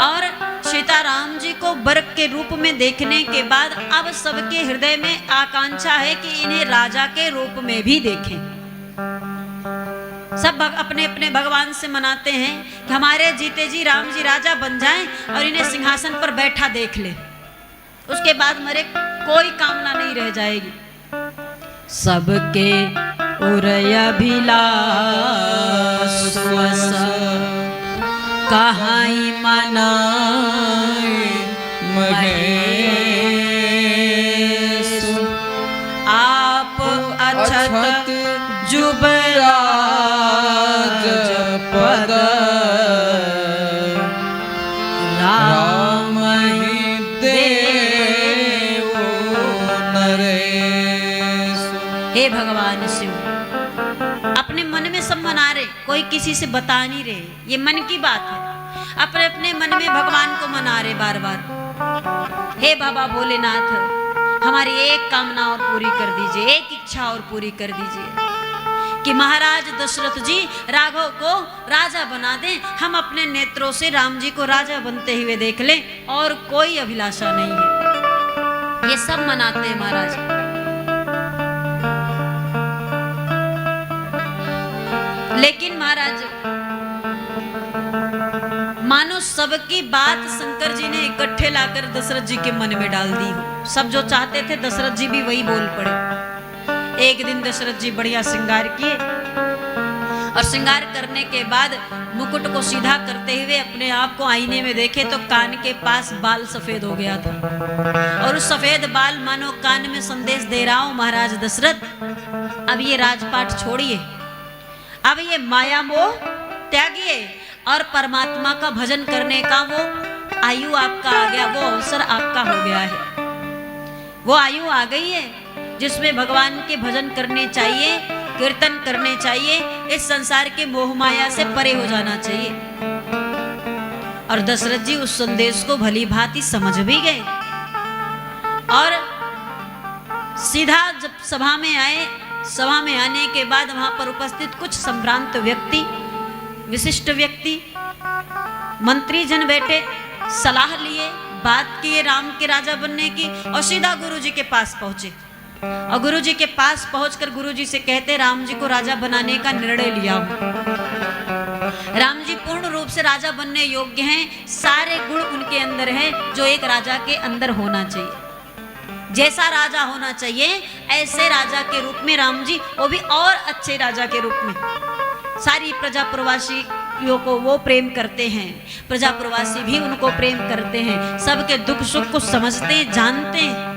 और सीताराम जी को बर्क के रूप में देखने के बाद अब सबके हृदय में आकांक्षा है कि इन्हें राजा के रूप में भी देखें। सब अपने अपने भगवान से मनाते हैं कि हमारे जीते जी राम जी राजा बन जाएं और इन्हें सिंहासन पर बैठा देख ले, उसके बाद मरे कोई कामना नहीं रह जाएगी। सबके उरयाभिलाष कहाई मनाए महेश, आप अछत जुबराज पद राम ही देव नरेश। हे भगवान शिव, अपने मन में सब मना रहे, कोई किसी से बता नहीं रहे, ये मन की बात है। अपने अपने मन में भगवान को मना रहे बार बार। हे बाबा भोलेनाथ, हमारी एक कामना और पूरी कर दीजिए, एक इच्छा और पूरी कर दीजिए कि महाराज दशरथ जी राघव को राजा बना दें, हम अपने नेत्रों से राम जी को राजा बनते हुए देख लें, और कोई अभिलाषा नहीं है। ये सब मनाते हैं महाराज। लेकिन महाराज मानो सबकी बात शंकर जी ने इकट्ठे लाकर दशरथ जी के मन में डाल दी हो। सब जो चाहते थे दशरथ जी भी वही बोल पड़े। एक दिन दशरथ जी बढ़िया श्रृंगार किए और श्रृंगार करने के बाद मुकुट को सीधा करते हुए अपने आप को आईने में देखे तो कान के पास बाल सफेद हो गया था, और उस सफेद बाल मानो कान में संदेश दे रहा हूं, महाराज दशरथ अब ये राजपाट छोड़िए, अब ये माया मोह त्यागिए और परमात्मा का भजन करने का वो आयु आपका आ गया, वो अवसर आपका हो गया है। वो आयु आ गई है जिसमें भगवान के भजन करने चाहिए, कीर्तन करने चाहिए, इस संसार के मोह माया से परे हो जाना चाहिए। और दशरथ जी उस संदेश को भली भांति समझ भी गए और सीधा जब सभा में आए, सभा में आने के बाद वहां पर उपस्थित कुछ संभ्रांत व्यक्ति, विशिष्ट व्यक्ति, मंत्री जन बैठे, सलाह लिए, बात किए राम के राजा बनने की, और सीधा गुरुजी के पास पहुंचे। और गुरुजी के पास पहुंचकर गुरुजी से कहते, राम जी को राजा बनाने का निर्णय लिया हूं। राम जी पूर्ण रूप से राजा बनने योग्य हैं, सारे गुण उनके अंदर हैं जो एक राजा के अंदर होना चाहिए। जैसा राजा होना चाहिए ऐसे राजा के रूप में राम जी, वो भी और अच्छे राजा के रूप में। सारी प्रजा प्रवासियों को वो प्रेम करते हैं, प्रजा प्रवासी भी उनको प्रेम करते हैं, सबके दुख सुख को समझते जानते हैं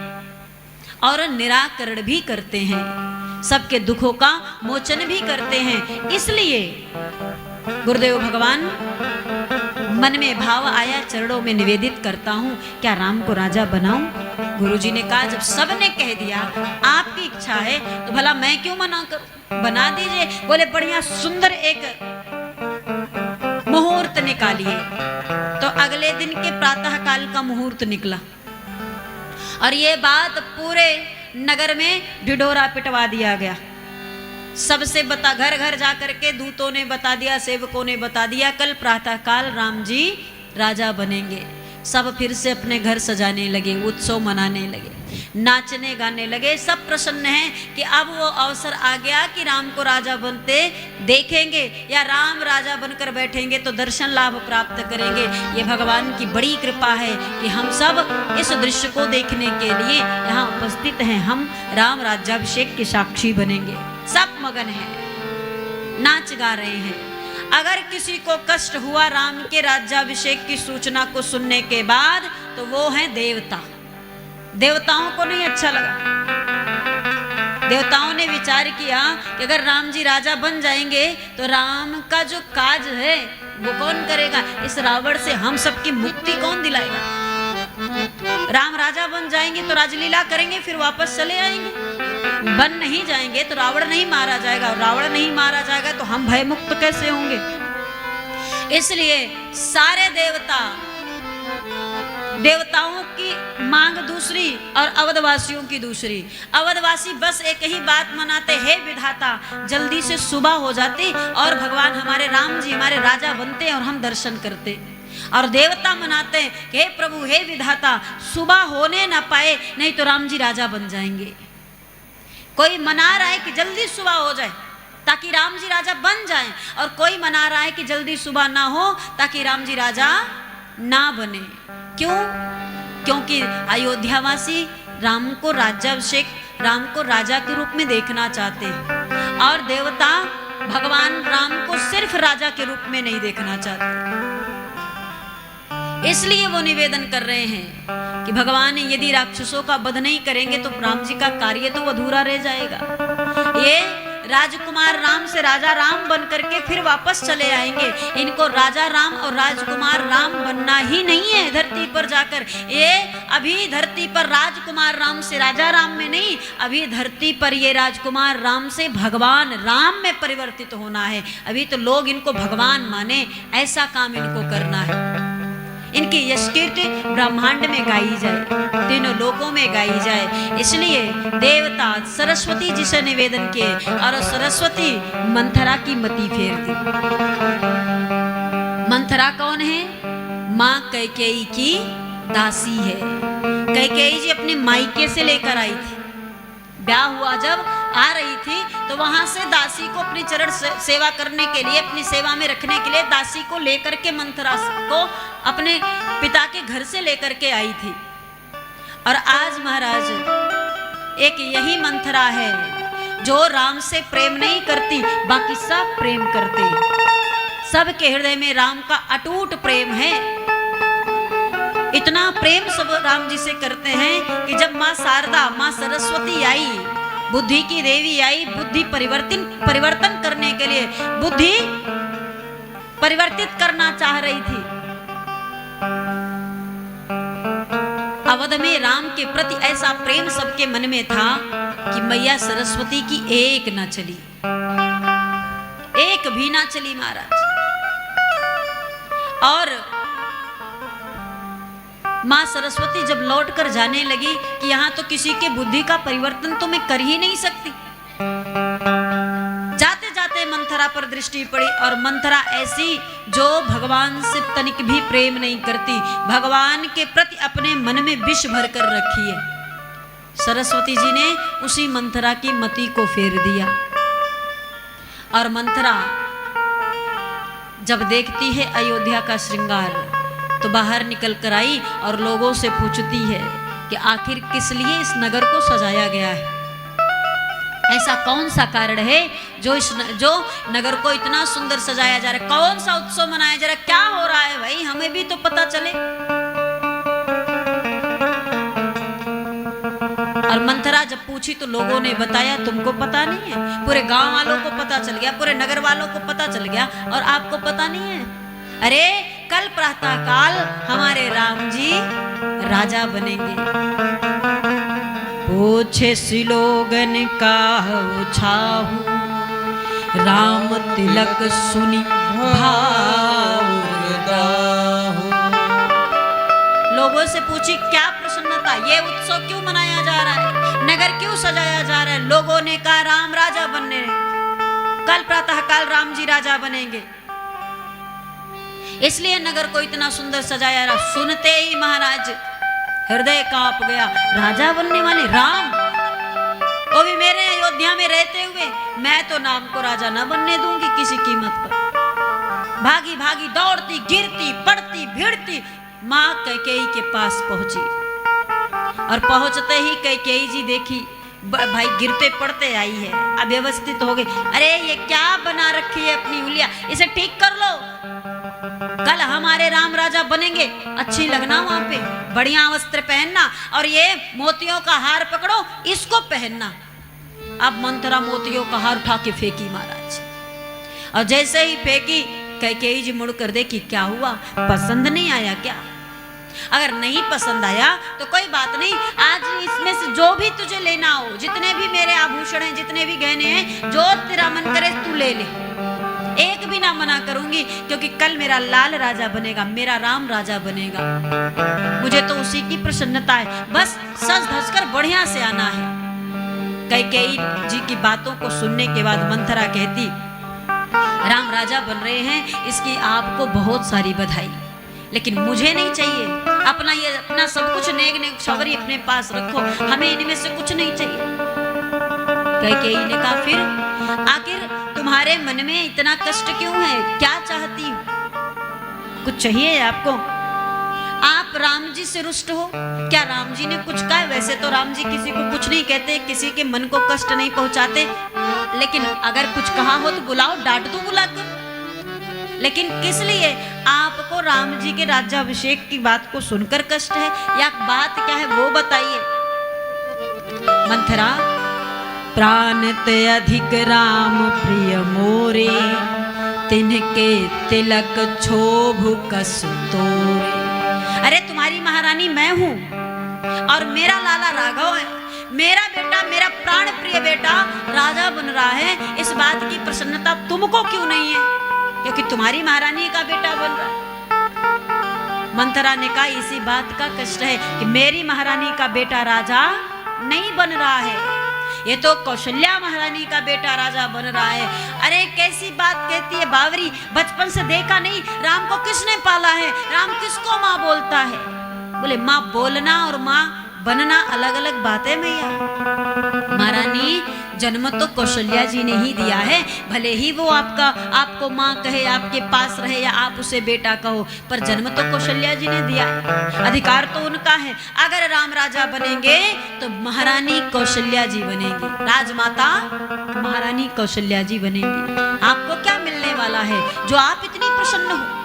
और निराकरण भी करते हैं, सबके दुखों का मोचन भी करते हैं। इसलिए गुरुदेव भगवान मन में भाव आया, चरणों में निवेदित करता हूं, क्या राम को राजा बनाऊं? गुरुजी ने कहा, जब सबने कह दिया आपकी इच्छा है तो भला मैं क्यों मना कर, बना दीजिए। बोले बढ़िया सुंदर एक मुहूर्त निकालिए। तो अगले दिन के प्रातः काल का मुहूर्त निकला और ये बात पूरे नगर में ढिढोरा पिटवा दिया गया। सबसे बता, घर घर जा करके दूतों ने बता दिया, सेवकों ने बता दिया, कल प्रातः काल राम जी राजा बनेंगे। सब फिर से अपने घर सजाने लगे, उत्सव मनाने लगे, नाचने गाने लगे। सब प्रसन्न हैं कि अब वो अवसर आ गया कि राम को राजा बनते देखेंगे, या राम राजा बनकर बैठेंगे तो दर्शन लाभ प्राप्त करेंगे। ये भगवान की बड़ी कृपा है कि हम सब इस दृश्य को देखने के लिए यहाँ उपस्थित हैं। हम राम राज्याभिषेक के साक्षी बनेंगे। सब मगन हैं, नाच गा रहे हैं। अगर किसी को कष्ट हुआ राम के राज्याभिषेक की सूचना को सुनने के बाद तो वो है देवता। देवताओं को नहीं अच्छा लगा। देवताओं ने विचार किया कि अगर राम जी राजा बन जाएंगे तो राम का जो काज है वो कौन करेगा? इस रावण से हम सबकी मुक्ति कौन दिलाएगा? राम राजा बन जाएंगे तो राजलीला करेंगे, फिर वापस चले आएंगे। बन नहीं जाएंगे तो रावण नहीं मारा जाएगा, और रावण नहीं मारा जाएगा तो हम भय मुक्त कैसे होंगे? इसलिए सारे देवताओं की मांग दूसरी और अवधवासियों की दूसरी। अवधवासी बस एक ही बात मनाते, हे विधाता जल्दी से सुबह हो जाती और भगवान हमारे राम जी हमारे राजा बनते और हम दर्शन करते। और देवता मनाते हैं कि हे प्रभु हे विधाता, सुबह होने ना पाए नहीं तो राम जी राजा बन जाएंगे। कोई मना रहा है कि जल्दी सुबह हो जाए ताकि राम जी राजा बन जाएं, और कोई मना रहा है कि जल्दी सुबह ना हो ताकि राम जी राजा ना बने। क्यों? क्योंकि अयोध्यावासी राम को राज्याभिषेक, राम को राजा के रूप में देखना चाहते हैं, और देवता भगवान राम को सिर्फ राजा के रूप में नहीं देखना चाहते। इसलिए वो निवेदन कर रहे हैं कि भगवान यदि राक्षसों का वध नहीं करेंगे तो राम जी का कार्य तो अधूरा रह जाएगा। ये राजकुमार राम से राजा राम बन करके फिर वापस चले आएंगे। इनको राजा राम और राजकुमार राम बनना ही नहीं है धरती पर जाकर। ये अभी धरती पर राजकुमार राम से राजा राम में नहीं, अभी धरती पर ये राजकुमार राम से भगवान राम में परिवर्तित होना है। अभी तो लोग इनको भगवान माने, ऐसा काम इनको करना है। इनकी यश कीर्ति ब्रह्मांड में गाई जाए, तीनों लोकों में गाई जाए। इसलिए देवता सरस्वती जी से निवेदन किए, और सरस्वती मंथरा की मति फेर दी। मंथरा कौन है? माँ कैकेयी की दासी है। कैकेयी जी अपने मायके से लेकर आई थी। ब्याह हुआ जब आ रही थी तो वहां से दासी को अपनी चरण सेवा करने के लिए, अपनी सेवा में रखने के लिए दासी को लेकर के मंथरा को अपने पिता के घर से लेकर के आई थी। और आज महाराज एक यही मंथरा है जो राम से प्रेम नहीं करती, बाकी सब प्रेम करते। सबके हृदय में राम का अटूट प्रेम है। इतना प्रेम सब राम जी से करते हैं कि जब माँ शारदा, माँ सरस्वती आई, बुद्धि की देवी आई, बुद्धि परिवर्तन करने के लिए बुद्धि परिवर्तित करना चाह रही थी। अवध में राम के प्रति ऐसा प्रेम सबके मन में था कि मैया सरस्वती की एक ना चली, एक भी ना चली महाराज। और माँ सरस्वती जब लौट कर जाने लगी कि यहाँ तो किसी के बुद्धि का परिवर्तन तो मैं कर ही नहीं सकती, जाते जाते मंथरा पर दृष्टि पड़ी। और मंथरा ऐसी जो भगवान से तनिक भी प्रेम नहीं करती, भगवान के प्रति अपने मन में विष भर कर रखी है। सरस्वती जी ने उसी मंथरा की मति को फेर दिया। और मंथरा जब देखती है अयोध्या का श्रृंगार तो बाहर निकल कर आई और लोगों से पूछती है कि आखिर किस लिए इस नगर को सजाया गया है। ऐसा कौन सा कारण है जो नगर को इतना सुंदर सजाया जा रहा है? कौन सा उत्सव मनाया जा रहा है? क्या हो रहा है भाई, हमें भी तो पता चले। और मंथरा जब पूछी तो लोगों ने बताया तुमको पता नहीं है, पूरे गांव वालों को पता चल गया, पूरे नगर वालों को पता चल गया, और आपको पता नहीं है। अरे कल प्रातः काल हमारे राम जी राजा बनेंगे। पूछे सिलोगन का छाहू, राम तिलक सुनी भावदाहू। लोगों से पूछी क्या प्रसन्नता, ये उत्सव क्यों मनाया जा रहा है, नगर क्यों सजाया जा रहा है? लोगों ने कहा राम राजा बनने, कल प्रातः काल राम जी राजा बनेंगे, इसलिए नगर को इतना सुंदर सजाया रहा। सुनते ही महाराज हृदय कांप गया। राजा बनने वाले राम, वो भी मेरे अयोध्या में रहते हुए, मैं तो नाम को राजा न बनने दूंगी किसी कीमत पर। भागी भागी दौड़ती, गिरती, पड़ती, भिड़ती माँ कैकेयी के पास पहुंची। और पहुंचते ही कैकेयी जी देखी भाई गिरते पड़ते आई है, अव्यवस्थित हो गई। अरे ये क्या बना रखी है अपनी उंगलियां, इसे ठीक कर लो, कल हमारे राम राजा बनेंगे, अच्छी लगना वहां पे, बढ़िया वस्त्र पहनना, और ये मोतियों का हार पकड़ो, इसको पहनना। अब मंथरा मोतियों का हार उठा के फेंकी महाराज, और जैसे ही फेंकी कैकेयी जी मुड़ कर देखी, क्या हुआ, पसंद नहीं आया क्या? अगर नहीं पसंद आया तो कोई बात नहीं, आज इसमें से जो भी तुझे लेना हो, जितने भी मेरे आभूषण हैं, जितने भी गहने हैं, जो तेरा मन करे तू ले ले, एक भी ना मना करूंगी, क्योंकि कल मेरा लाल राजा बनेगा, मेरा राम राजा बनेगा, मुझे तो उसी की प्रसन्नता है, बस सज धज कर बढ़िया से आना है। कैकेयी जी की बातों को सुनने के बाद मंथरा कहती, राम राजा बन रहे हैं, इसकी आपको बहुत सारी बधाई, लेकिन मुझे नहीं चाहिए। अपना ये अपना सब कुछ नेक नेक शौवरी अपने पास रखो, हमें इनमें से कुछ नहीं चाहिए। कैकेयी ने कहा फिर आखिर तुम्हारे मन में इतना कष्ट क्यों है, क्या चाहती हो? कुछ चाहिए आपको? आप राम जी से रुष्ट हो? क्या राम जी ने कुछ कहा? वैसे तो राम जी किसी को कुछ नहीं कहते, किसी के मन को कष्ट नहीं पहुंचाते, लेकिन अगर कुछ कहा हो तो बुलाओ, डांट दो बुलाकर। लेकिन किस लिए आपको राम जी के राज्याभिषेक की बात को सुनकर कष्ट है, या बात क्या है वो बताइए। मंथरा, प्राण ते अधिक राम प्रिय मोरे, तिनके तिलक क्षोभ कस तोरे। अरे तुम्हारी महारानी मैं हूं और मेरा लाला राघव है, मेरा बेटा, मेरा प्राण प्रिय बेटा राजा बन रहा है। इस बात की प्रसन्नता तुमको क्यों नहीं है, क्योंकि तुम्हारी महारानी का बेटा बन रहा है। मंथरा ने कहा इसी बात का कष्ट है कि मेरी महारानी का बेटा राजा नहीं बन रहा है, ये तो कौशल्या महारानी का बेटा राजा बन रहा है। अरे कैसी बात कहती है बावरी, बचपन से देखा नहीं राम को किसने पाला है, राम किसको माँ बोलता है? बोले माँ बोलना और माँ बनना अलग अलग बातें मैया। महारानी जन्म तो कौशल्या जी ने ही दिया है, भले ही वो आपको माँ कहे, आपके पास रहे, या आप उसे बेटा कहो, पर जन्म तो कौशल्या जी ने दिया है, अधिकार तो उनका है। अगर राम राजा बनेंगे तो महारानी कौशल्या जी बनेगी, राजमाता महारानी कौशल्या जी बनेगी। आपको क्या मिलने वाला है जो आप इतनी प्रसन्न हो?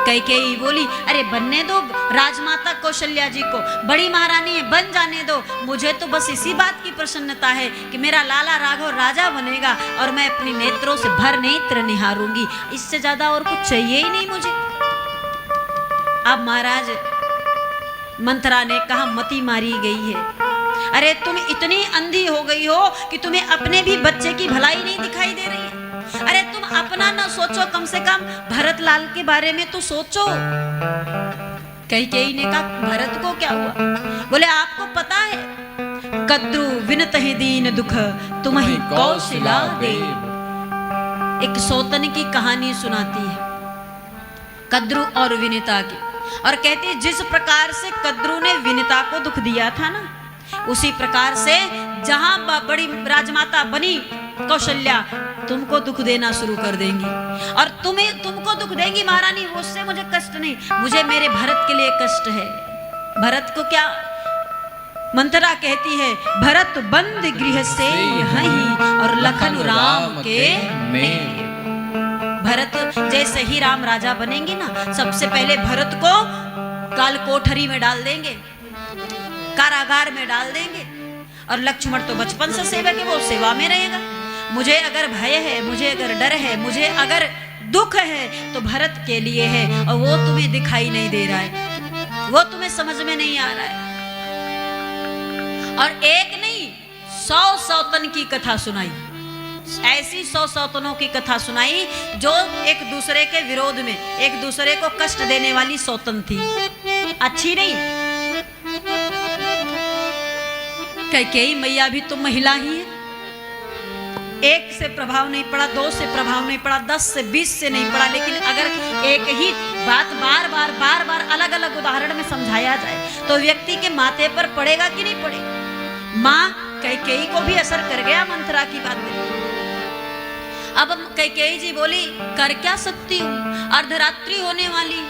कैकेयी बोली अरे बनने दो राजमाता कौशल्या जी को, बड़ी महारानी है, बन जाने दो, मुझे तो बस इसी बात की प्रसन्नता है कि मेरा लाला राघव राजा बनेगा और मैं अपने नेत्रों से भर नेत्र निहारूंगी, इससे ज्यादा और कुछ चाहिए ही नहीं मुझे। अब महाराज मंथरा ने कहा मती मारी गई है, अरे तुम इतनी अंधी हो गई हो कि तुम्हें अपने भी बच्चे की भलाई नहीं दिखाई दे रही है। अरे तुम अपना ना सोचो, कम से कम भरत लाल के बारे में तो सोचो। कैकेयी ने कहा भरत को क्या हुआ? बोले आपको पता है कद्रु विनत ही दीन दुख तुम ही कौशला देव। एक सौतन की कहानी सुनाती है कद्रु और विनिता की, और कहती है जिस प्रकार से कद्रु ने विनिता को दुख दिया था ना, उसी प्रकार से जहां बड़ी राजमाता बनी कौशल्या तुमको दुख देना शुरू कर देंगी, और तुमको दुख देंगी महारानी, उससे मुझे कष्ट नहीं, मुझे मेरे भरत के लिए कष्ट है। भरत को क्या? मंथरा कहती है भरत बंद गृह से यहीं और लखन राम के में। भरत जैसे ही राम राजा बनेंगे ना, सबसे पहले भरत को काल कोठरी में डाल देंगे, कारागार में डाल देंगे, और लक्ष्मण तो बचपन से सेवक है, वो सेवा में रहेगा। मुझे अगर भय है, मुझे अगर डर है, मुझे अगर दुख है तो भरत के लिए है, और वो तुम्हें दिखाई नहीं दे रहा है, वो तुम्हें समझ में नहीं आ रहा है। और एक नहीं 100 सौतन की कथा सुनाई, ऐसी 100 सौतनों की कथा सुनाई जो एक दूसरे के विरोध में, एक दूसरे को कष्ट देने वाली सौतन थी, अच्छी नहीं। कैकेयी मैया भी तो महिला ही है, एक से प्रभाव नहीं पड़ा, 2 से प्रभाव नहीं पड़ा, 10 से 20 से नहीं पड़ा, लेकिन अगर एक ही बात बार बार अलग अलग उदाहरण में समझाया जाए तो व्यक्ति के माथे पर पड़ेगा कि नहीं पड़ेगा? माँ कैकेयी को भी असर कर गया मंथरा की बात में। अब कैकेयी जी बोली कर क्या सकती हूँ, अर्धरात्रि होने वाली,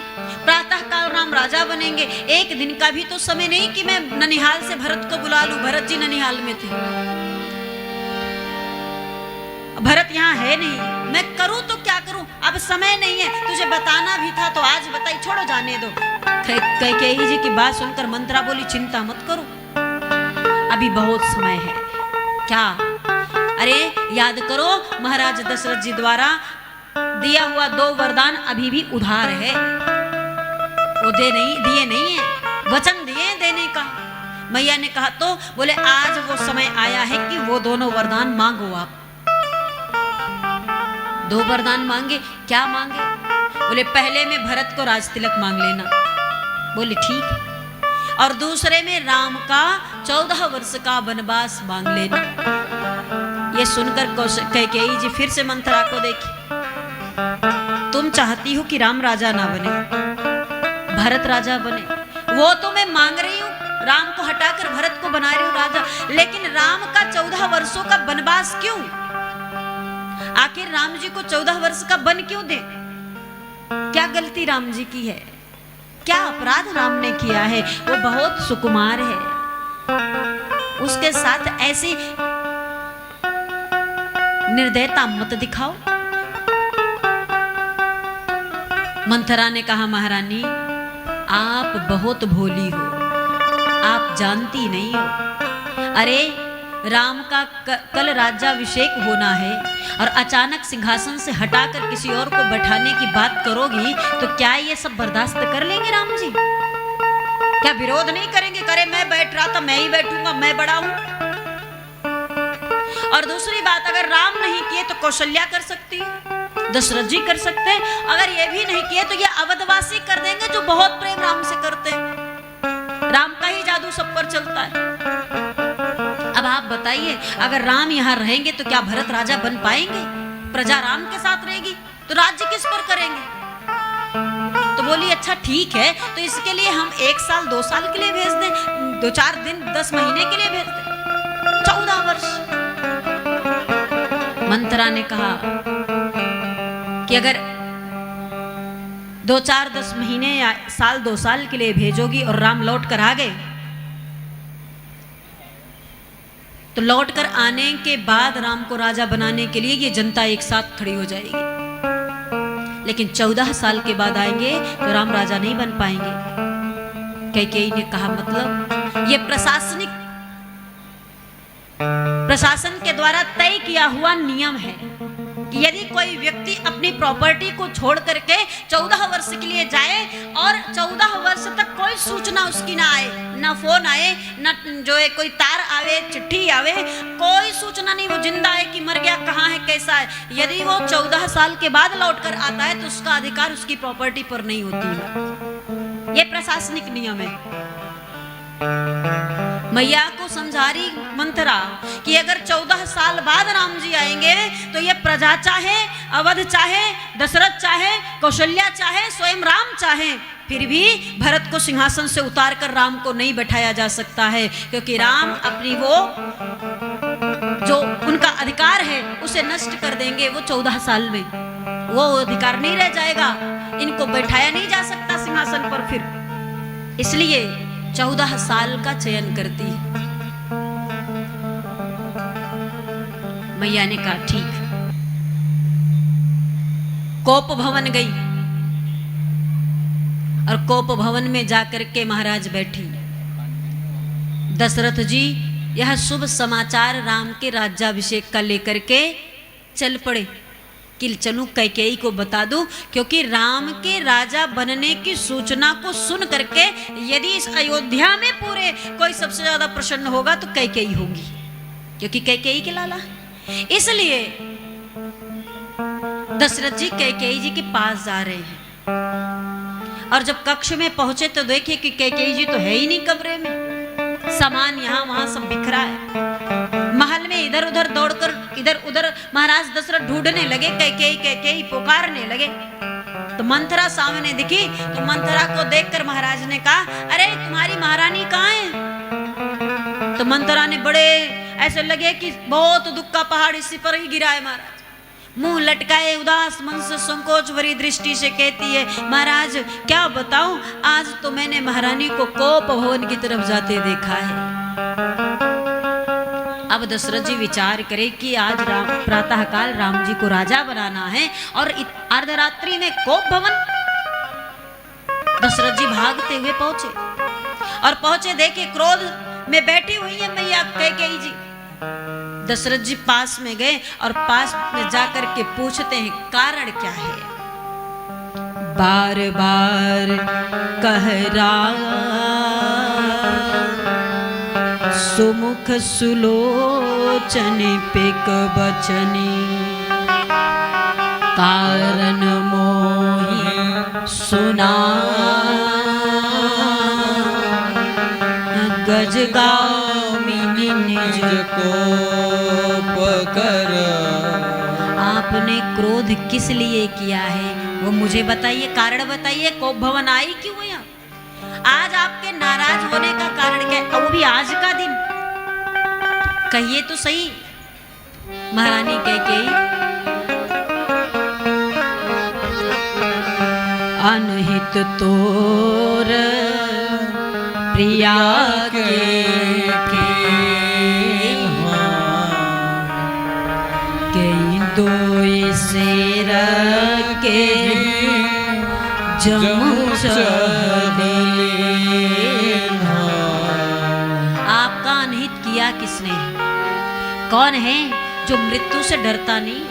प्रातः काल राम राजा बनेंगे, एक दिन का भी तो समय नहीं कि मैं ननिहाल से भरत को बुला लूं। भरत जी ननिहाल में थे, भरत यहाँ है नहीं, मैं करूं तो क्या करूं, अब समय नहीं है, तुझे बताना भी था तो आज बताई, छोड़ो जाने दो। कैकेयी जी की बात सुनकर मंथरा बोली चिंता मत करो, अभी बहुत समय है। क्या? अरे याद करो महाराज दशरथ जी द्वारा दिया हुआ 2 वरदान अभी भी उधार है, वो दिए नहीं है, वचन दिए देने का। मैया ने कहा तो बोले आज वो समय आया है कि वो दोनों वरदान मांगो। आप 2 वरदान मांगे, क्या मांगे? बोले पहले में भरत को राज तिलक मांग लेना, बोले ठीक है, और दूसरे में राम का 14 वर्ष का वनवास मांग लेना। ये सुनकर कैकेयी जी फिर से मंथरा को देखी, तुम चाहती हो कि राम राजा ना बने, भरत राजा बने। वो तो मैं मांग रही हूँ, राम को हटाकर भरत को बना रही हूँ राजा, लेकिन राम का 14 वर्षों का वनवास क्यों? आखिर राम जी को 14 वर्ष का वन क्यों दे? क्या गलती राम जी की है? क्या अपराध राम ने किया है? वो बहुत सुकुमार है, उसके साथ ऐसी निर्दयता मत दिखाओ। मंथरा ने कहा, महारानी आप बहुत भोली हो, आप जानती नहीं हो। अरे राम का कल राज्याभिषेक होना है और अचानक सिंहासन से हटाकर किसी और को बैठाने की बात करोगी तो क्या ये सब बर्दाश्त कर लेंगे राम जी? क्या विरोध नहीं करेंगे? करे मैं बैठ रहा था, मैं ही बैठूंगा, मैं बड़ा हूं। और दूसरी बात, अगर राम नहीं किए तो कौशल्या कर सकती है, दशरथ जी कर सकते हैं। अगर ये भी नहीं किए तो ये अवधवासी कर देंगे, जो बहुत प्रेम राम से करते हैं। राम का ही जादू सब पर चलता है। अब आप बताइए, अगर राम यहाँ रहेंगे तो क्या भरत राजा बन पाएंगे? प्रजा राम के साथ रहेगी तो राज्य किस पर करेंगे? तो बोली अच्छा ठीक है, तो इसके लिए हम 1 साल 2 साल के लिए भेज दें, 2-4 दिन 10 महीने के लिए भेज दें, 14 वर्ष। मंथरा ने कहा कि अगर 2-4 10 महीने या साल 2 साल के लिए भेजोगी और राम लौट कर आ गए तो लौट कर आने के बाद राम को राजा बनाने के लिए ये जनता एक साथ खड़ी हो जाएगी, लेकिन 14 साल के बाद आएंगे तो राम राजा नहीं बन पाएंगे। कैकेयी ने कहा मतलब ये प्रशासन के द्वारा तय किया हुआ नियम है कि यदि कोई व्यक्ति अपनी प्रॉपर्टी को छोड़ करके 14 वर्ष के लिए जाए और 14 वर्ष तक कोई सूचना उसकी ना आए, ना फोन आए, ना जो है कोई तार आवे, चिट्ठी आवे, कोई सूचना नहीं, वो जिंदा है कि मर गया, कहाँ है, कैसा है, यदि वो 14 साल के बाद लौट कर आता है तो उसका अधिकार उसकी प्रॉपर्टी पर नहीं होती है। ये प्रशासनिक नियम है। मैया को समझा रही मंथरा कि अगर 14 साल बाद राम जी आएंगे तो ये प्रजा चाहे, अवध चाहे, दशरथ चाहे, कौशल्या चाहे, स्वयं राम चाहे, फिर भी भरत को सिंहासन से उतार कर राम को नहीं बैठाया जा सकता है, क्योंकि राम अपनी वो जो उनका अधिकार है उसे नष्ट कर देंगे। वो 14 साल में वो अधिकार नहीं रह जाएगा, इनको बैठाया नहीं जा सकता सिंहासन पर फिर, इसलिए 14 साल का चयन करती है। मैया ने कहा ठीक। कोप भवन गई और कोप भवन में जाकर के महाराज बैठी। दशरथ जी यह शुभ समाचार राम के राज्याभिषेक का लेकर के चल पड़े कि चलूं कैकेयी को बता दूं, क्योंकि राम के राजा बनने की सूचना को सुन करके यदि इस अयोध्या में पूरे कोई सबसे ज्यादा प्रसन्न होगा तो कैकेयी होगी, क्योंकि कैकेयी के लाला। इसलिए दशरथ जी कैकेयी जी के पास जा रहे हैं और जब कक्ष में पहुंचे तो देखे कि कैकेयी जी तो है ही नहीं कमरे में, सामान यहाँ वहां सब बिखरा है। महल में इधर उधर दौड़कर इधर उधर महाराज दशरथ ढूंढने लगे, कैकेयी कैकेयी पुकारने लगे। तो मंथरा सामने दिखी तो मंथरा को देखकर महाराज ने कहा, अरे तुम्हारी महारानी कहाँ है? तो मंथरा ने बड़े ऐसे लगे कि बहुत दुख का पहाड़ इसी पर ही गिरा है। महाराज मुंह लटकाए उदास मन से संकोच भरी दृष्टि से कहती है, महाराज क्या बताऊं, आज तो मैंने महारानी को कोप भवन की तरफ जाते देखा है। अब दशरथ जी विचार करे कि आज प्रातःकाल राम जी को राजा बनाना है और अर्धरात्रि में कोप भवन। दशरथ जी भागते हुए पहुंचे और पहुंचे देखे क्रोध में बैठी हुई है मैया कैकेयी जी। दशरथ जी पास में गए और पास में जाकर के पूछते हैं कारण क्या है। बार बार कह रहा सुमुख सुलोचन पिक बचनी, कारण मोहि सुना गजगामिनी निज को पकर। आपने क्रोध किस लिए किया है वो मुझे बताइए, कारण बताइए। कोप भवन आई क्यों यहाँ? कहिए तो सही। महारानी कैकेयी अनहित तोर प्रिया के दोई शेर के आपका अनहित किया किसने? कौन है जो मृत्यु से डरता नहीं,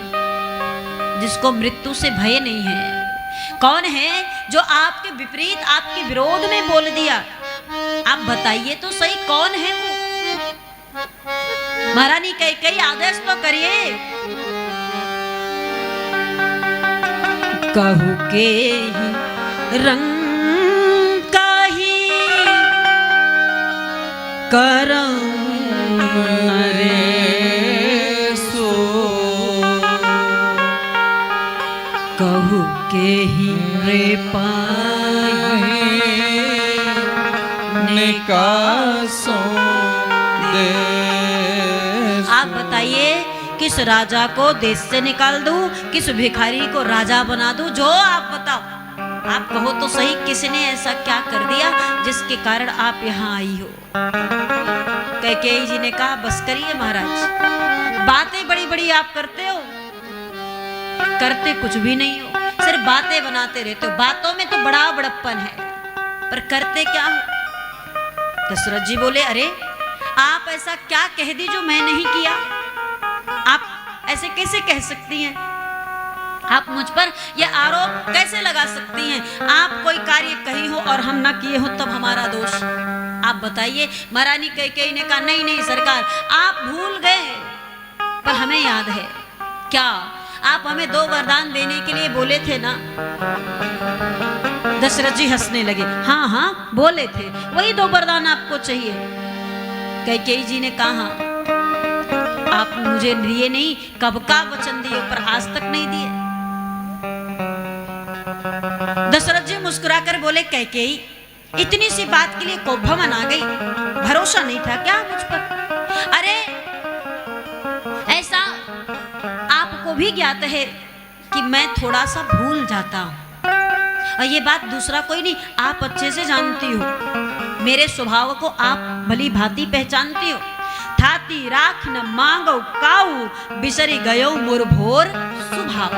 जिसको मृत्यु से भय नहीं है? कौन है जो आपके विपरीत, आपके विरोध में बोल दिया? आप बताइए तो सही, कौन है वो? महारानी कैकेयी आदेश तो करिए। कहू के ही रंग का ही करम रे सो, कहू के ही रे पाए निकासों दे। आप बताइए, किस राजा को देश से निकाल दूं, किस भिखारी को राजा बना दूं? जो आप बताओ, आप कहो तो सही, किसने ऐसा क्या कर दिया जिसके कारण आप यहाँ आई हो? कैकेयी जी ने कहा, बस करिए महाराज, बातें बड़ी बड़ी आप करते हो, करते कुछ भी नहीं हो, सिर्फ बातें बनाते रहते हो। बातों में तो बड़ा बड़प्पन है, पर करते क्या हो? दशरथ जी बोले, अरे आप ऐसा क्या कह दी जो मैं नहीं किया? आप ऐसे कैसे कह सकती हैं? आप मुझ पर यह आरोप कैसे लगा सकती हैं? आप कोई कार्य कही हो और हम ना किए हो तब हमारा दोष? आप बताइए। महारानी कैकेयी ने कहा, नहीं नहीं सरकार, आप भूल गए, पर हमें याद है। क्या? आप हमें 2 वरदान देने के लिए बोले थे ना? दशरथ जी हंसने लगे। हाँ हाँ बोले थे, वही 2 वरदान आपको चाहिए। कैकेयी जी ने कहा, आप मुझे दिए नहीं, कब का वचन दिए, पर आज तक नहीं दिए। दशरथ जी मुस्कुराकर बोले, कैकेयी इतनी सी बात के लिए कोपभवन आ गई? भरोसा नहीं था क्या मुझ पर? अरे ऐसा आपको भी ज्ञात है कि मैं थोड़ा सा भूल जाता हूं, और ये बात दूसरा कोई नहीं, आप अच्छे से जानती हो। मेरे स्वभाव को आप भली भांति पहचानती हो। थाती राख न मांगो काऊ, बिसरी गयो मोर भोर स्वभाव।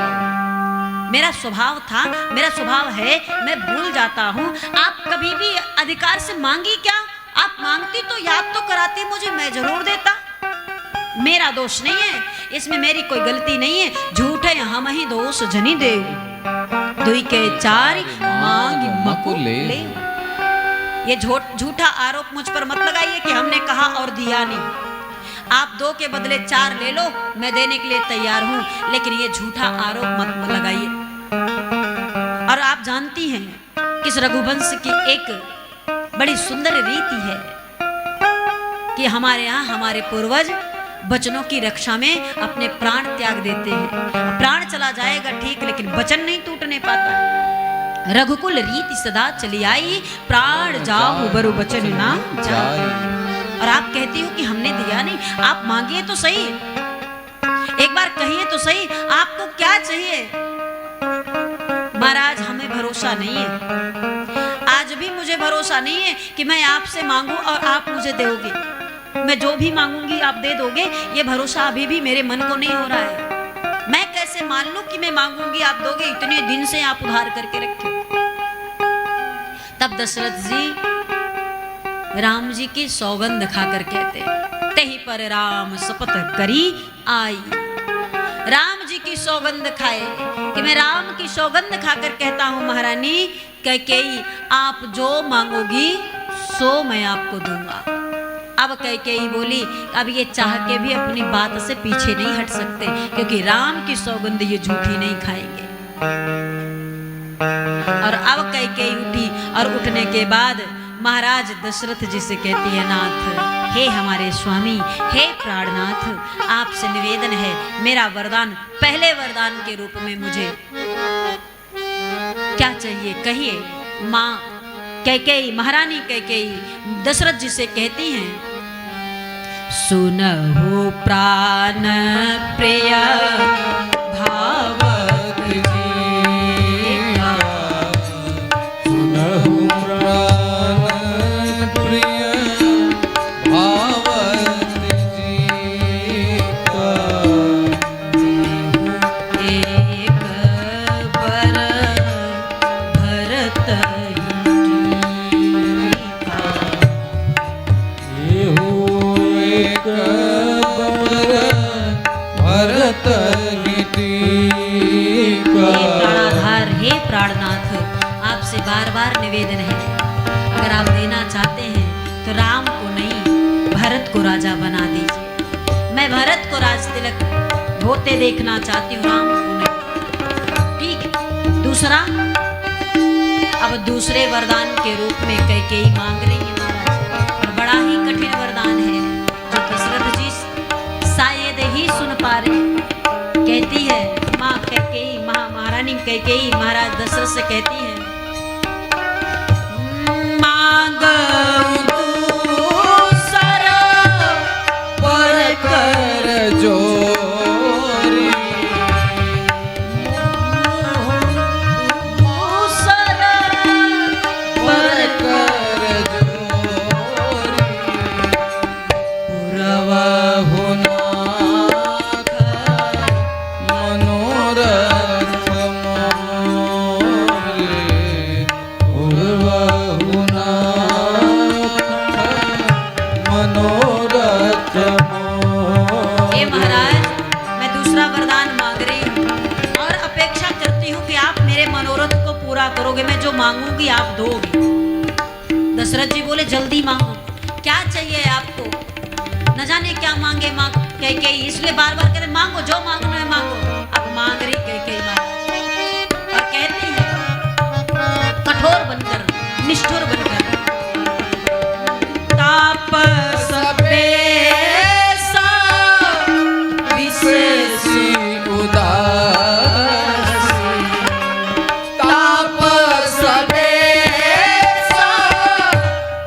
मेरा स्वभाव था, मेरा स्वभाव है, मैं भूल जाता हूँ। आप कभी भी अधिकार से मांगी क्या? आप मांगती तो याद तो कराती मुझे, मैं जरूर देता। मेरा दोष नहीं है, इसमें मेरी कोई गलती नहीं है। झूठे हम ही दोष जनी देव, दुई के 4 मांग मकुले। ये झूठा आरोप मुझ पर मत लगाइए कि हमने कहा और दिया नहीं। आप 2 के बदले 4 ले लो, मैं देने के लिए तैयार हूं, लेकिन ये झूठा आरोप मत लगाइए। और आप जानती हैं कि इस रघुवंश की एक बड़ी सुंदर रीति है कि हमारे यहाँ हमारे पूर्वज वचनों की रक्षा में अपने प्राण त्याग देते हैं। प्राण चला जाएगा ठीक, लेकिन वचन नहीं टूटने पाता। रघुकुल रीति सदा चली आई, प्राण जाओ बरु वचन ना जाए। और आप कहती हो कि हमने दिया नहीं। आप मांगिए तो सही, एक बार कहिए तो सही, आपको क्या चाहिए? महाराज हमें भरोसा नहीं है, आज भी मुझे भरोसा नहीं है कि मैं आपसे मांगू और आप मुझे दोगे। मैं जो भी मांगूंगी आप दे दोगे, ये भरोसा अभी भी मेरे मन को नहीं हो रहा है। मैं कैसे मान लूं कि मैं मांगूंगी आप दोगे? इतने दिन से आप उधार करके रखे हो। तब दशरथ जी राम जी की सौगंध खाकर कहते, तही पर राम शपथ करी आई। राम जी की सौगंध खाए कि मैं राम की सौगंध खाकर कहता हूं महारानी कैकेयी, आप जो मांगोगी सो मैं आपको दूंगा। अब कैकेयी बोली, अब ये चाह के भी अपनी बात से पीछे नहीं हट सकते, क्योंकि राम की सौगंध ये झूठी नहीं खाएंगे। और अब कैकेयी उठी, और उठने के बाद महाराज दशरथ जी से कहती है, नाथ, हे हमारे स्वामी, हे प्राणनाथ, आपसे निवेदन है, मेरा वरदान पहले वरदान के रूप में मुझे क्या चाहिए कहिए। माँ कैकेयी, महारानी कैकेयी दशरथ जी से कहती हैं, सुनहु प्राण प्रिय भावक जी का। सुनहु प्राण प्रिय भावक जी का। एक बर भरत भरत प्राणाधार हे प्राणनाथ, आपसे बार बार निवेदन है, अगर आप देना चाहते हैं तो राम को नहीं भरत को राजा बना दीजिए। मैं भरत को राज तिलक होते देखना चाहती हूँ, राम को नहीं। ठीक है। दूसरा, अब दूसरे वरदान के रूप में कैकेयी मांग रही है महाराज, और बड़ा ही कठिन वरदान है जो दशरथ जी शायद ही सुन पा रहे। कहती है माँ कैकेयी, महारानी कैकेयी महाराज दशरथ से कहती है, मांगू दूसरा पर कर जोरी। दूसरा पर कर जोरी। पुरवहु नाथ मनोरथ मोरे। पुरवहु नाथ मनोरथ मोरे। हे महाराज, मैं दूसरा वरदान मांग रही हूँ और अपेक्षा करती हूँ कि आप मेरे मनोरथ को पूरा करोगे। मैं जो मांगूंगी आप दोगे। दशरथ जी बोले जल्दी मांगो, क्या चाहिए आपको? न जाने क्या मांगे माँ कैकेयी, इसलिए बार बार कहते मांगो, जो मांगना है मांगो। अब मांग रही कैकेयी महाराज और कहती है कठोर बनकर, निष्ठुर बनकर, तापस बेसा विशेष उदासी। तापस बेसा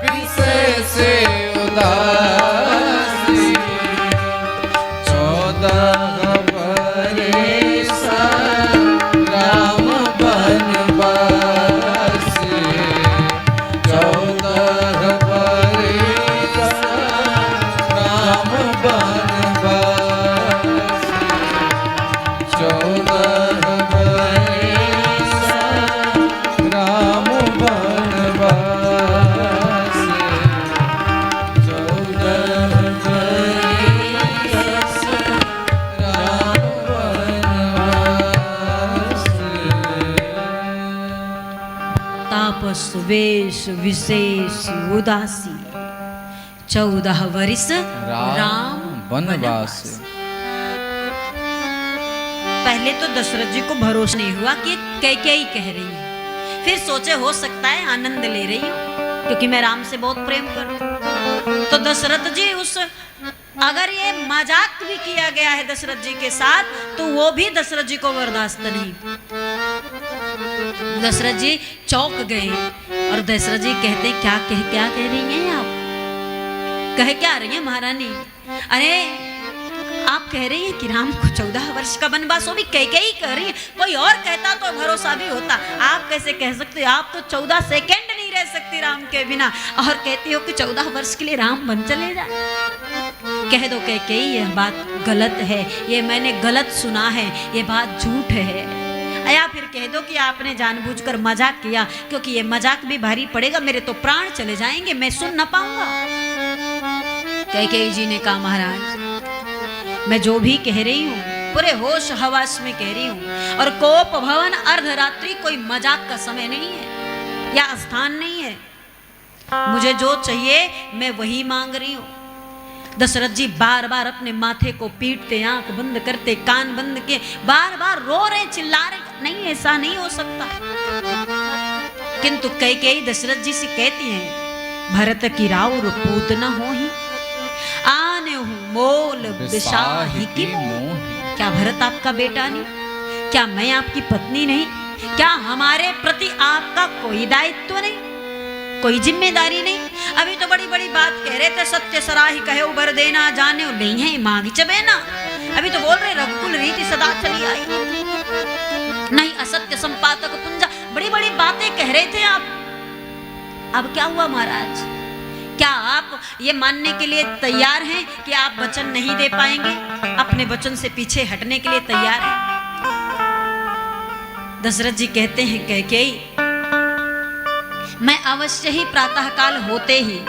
विशेष उदासी। 14 बरस राम बनवासी। 14 बरस राम बनवासी। 14 बरस राम बनवासी। 14 बरस राम बनवासी। तापस वेश विशेष उदासी, 14 वर्ष राम बनवासी। पहले तो दशरथ जी को भरोसा नहीं हुआ कि कैकेयी कह रही है, फिर सोचे हो सकता है आनंद ले रही हूँ क्योंकि मैं राम से बहुत प्रेम करती हूँ। तो दशरथ जी उस, अगर ये मजाक भी किया गया है दशरथ जी के साथ तो वो भी दशरथ जी को बर्दाश्त नहीं। दशरथ जी चौंक गए और दशरथ जी कहते क्या कह रही हैं आप? कह क्या रही हैं महारानी? अरे आप कह रही हैं कि राम को 14 वर्ष का वनवास, वो भी कैकेयी कह रही है। कोई और कहता तो भरोसा भी होता, आप कैसे कह सकते? आप तो 14 सेकंड नहीं रह सकती राम के बिना और कहती हो कि 14 वर्ष के लिए राम बन चले जाए। कह दो कैकेयी यह बात गलत है, ये मैंने गलत सुना है, ये बात झूठ है। या फिर कह दो कि आपने जानबूझकर मजाक किया, क्योंकि ये मजाक भी भारी पड़ेगा, मेरे तो प्राण चले जाएंगे, मैं सुन ना पाऊंगा। कैकेयी जी ने कहा महाराज मैं जो भी कह रही हूँ पूरे होश हवास में कह रही हूँ, और कोप भवन अर्धरात्रि कोई मजाक का समय नहीं है या स्थान नहीं है। मुझे जो चाहिए मैं वही मांग रही हूँ। दशरथ जी बार बार अपने माथे को पीटते, आंख बंद करते, कान बंद के बार बार रो रहे, चिल्ला रहे, नहीं ऐसा नहीं हो सकता। किंतु कैकेयी दशरथ जी से कहती हैं भरत की राउर पूत न हो ही, आने हूँ मोल बिसाही की मोह। क्या भरत आपका बेटा नहीं? क्या मैं आपकी पत्नी नहीं? क्या हमारे प्रति आपका कोई दायित्व नहीं, कोई जिम्मेदारी नहीं? अभी तो बड़ी बड़ी बात कह रहे थे, सत्य सराही कहे उबर देना, जाने नहीं है मांगी चबे ना। अभी तो बोल रहे रघुकुल रीति सदा चली आई, नहीं असत्य संपादक पुंजा, बड़ी बड़ी बातें कह रहे थे आप। अब क्या हुआ महाराज, क्या आप ये मानने के लिए तैयार हैं कि आप वचन नहीं दे पाएंगे, अपने वचन से पीछे हटने के लिए तैयार हैं? दशरथ जी कहते हैं कैकेयी, मैं अवश्य ही प्रातःकाल होते ही,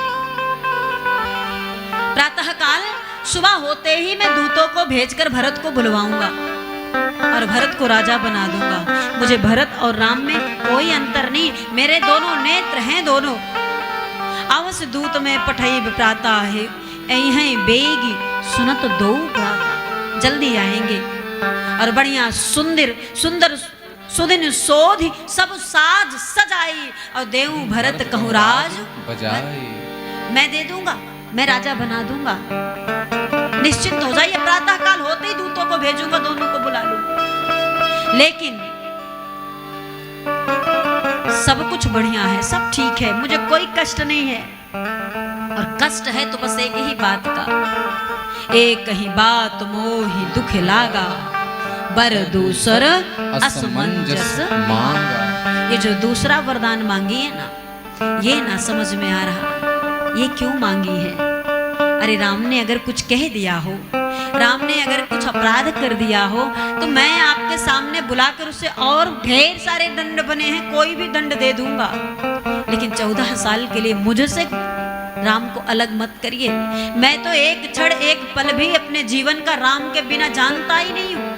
प्रातःकाल सुबह होते ही मैं दूतों को भेजकर भरत को बुलवाऊंगा और भरत को राजा बना दूंगा। मुझे भरत और राम में कोई अंतर नहीं, मेरे दोनों नेत्र हैं दोनों। अवश्य दूत में पठई प्राता है, यही बेगी सुनत दो प्राता, जल्दी आएंगे और बढ़िया सुंदर सुंदर सुदिन सोधि सब साज सजाई और देव भरत कहूँ राज बजाई। मैं दे दूंगा, मैं राजा बना दूंगा, निश्चिंत हो जाइए। प्रातः काल होते ही दूतों को भेजूंगा, दोनों को बुला लूंगा। लेकिन सब कुछ बढ़िया है, सब ठीक है, मुझे कोई कष्ट नहीं है। और कष्ट है तो बस एक ही बात का, एक ही बात मोहि दुख लागा, बर दूसर असमंजस मांगा। ये जो दूसरा वरदान मांगी है ना, ये ना समझ में आ रहा ये क्यों मांगी है। अरे राम ने अगर कुछ कह दिया हो, राम ने अगर कुछ अपराध कर दिया हो, तो मैं आपके सामने बुलाकर उसे और ढेर सारे दंड बने हैं, कोई भी दंड दे दूंगा। लेकिन 14 साल के लिए मुझसे राम को अलग मत करिए। मैं तो एक क्षण एक पल भी अपने जीवन का राम के बिना जानता ही नहीं हूं।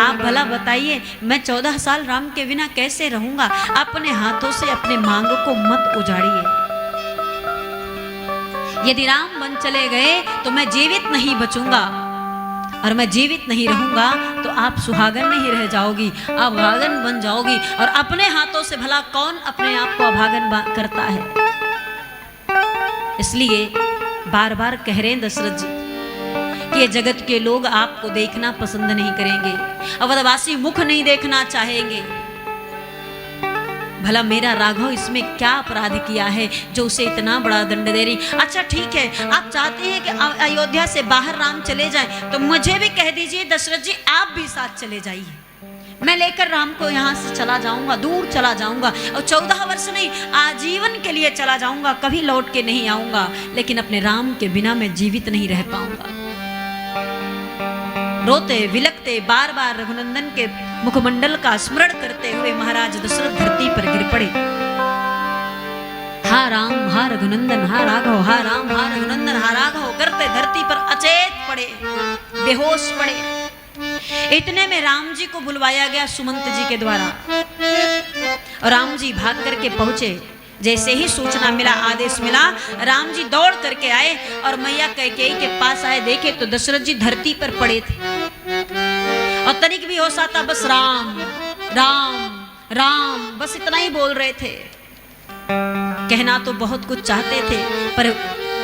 आप भला बताइए, मैं 14 साल राम के बिना कैसे रहूंगा? अपने हाथों से अपने मांग को मत उजाड़िए। यदि राम बन चले गए तो मैं जीवित नहीं बचूंगा, और मैं जीवित नहीं रहूंगा तो आप सुहागन नहीं रह जाओगी, आप भागन बन जाओगी। और अपने हाथों से भला कौन अपने आप को अभागन करता है? इसलिए बार बार कह रहे हैं दशरथ जी कि ये जगत के लोग आपको देखना पसंद नहीं करेंगे, अवधवासी मुख नहीं देखना चाहेंगे। भला मेरा राघव इसमें क्या अपराध किया है जो उसे इतना बड़ा दंड दे रही? अच्छा ठीक है, आप चाहते हैं कि अयोध्या से बाहर राम चले जाएं, तो मुझे भी कह दीजिए दशरथ जी, आप भी साथ चले जाइए। मैं लेकर राम को यहाँ से चला जाऊंगा, दूर चला जाऊंगा, और 14 वर्ष नहीं, आजीवन के लिए चला जाऊंगा, कभी लौट के नहीं आऊंगा। लेकिन अपने राम के बिना मैं जीवित नहीं रह पाऊंगा। रोते विलकते बार बार रघुनंदन के मुखमंडल का स्मरण करते हुए महाराज दशरथ धरती पर गिर पड़े। हा राम हा रघुनंदन, हा राघव, हा राम हा रघुनंदन, हा राघव करते धरती पर अचेत पड़े, बेहोश पड़े। इतने में राम जी को बुलवाया गया सुमंत जी के द्वारा, और राम जी भाग करके पहुंचे। जैसे ही सूचना मिला, आदेश मिला, राम जी दौड़ करके आए और मैया कैकेयी के पास आए। देखे तो दशरथ जी धरती पर पड़े थे, और तनिक भी होश आता बस राम राम राम, बस इतना ही बोल रहे थे। कहना तो बहुत कुछ चाहते थे पर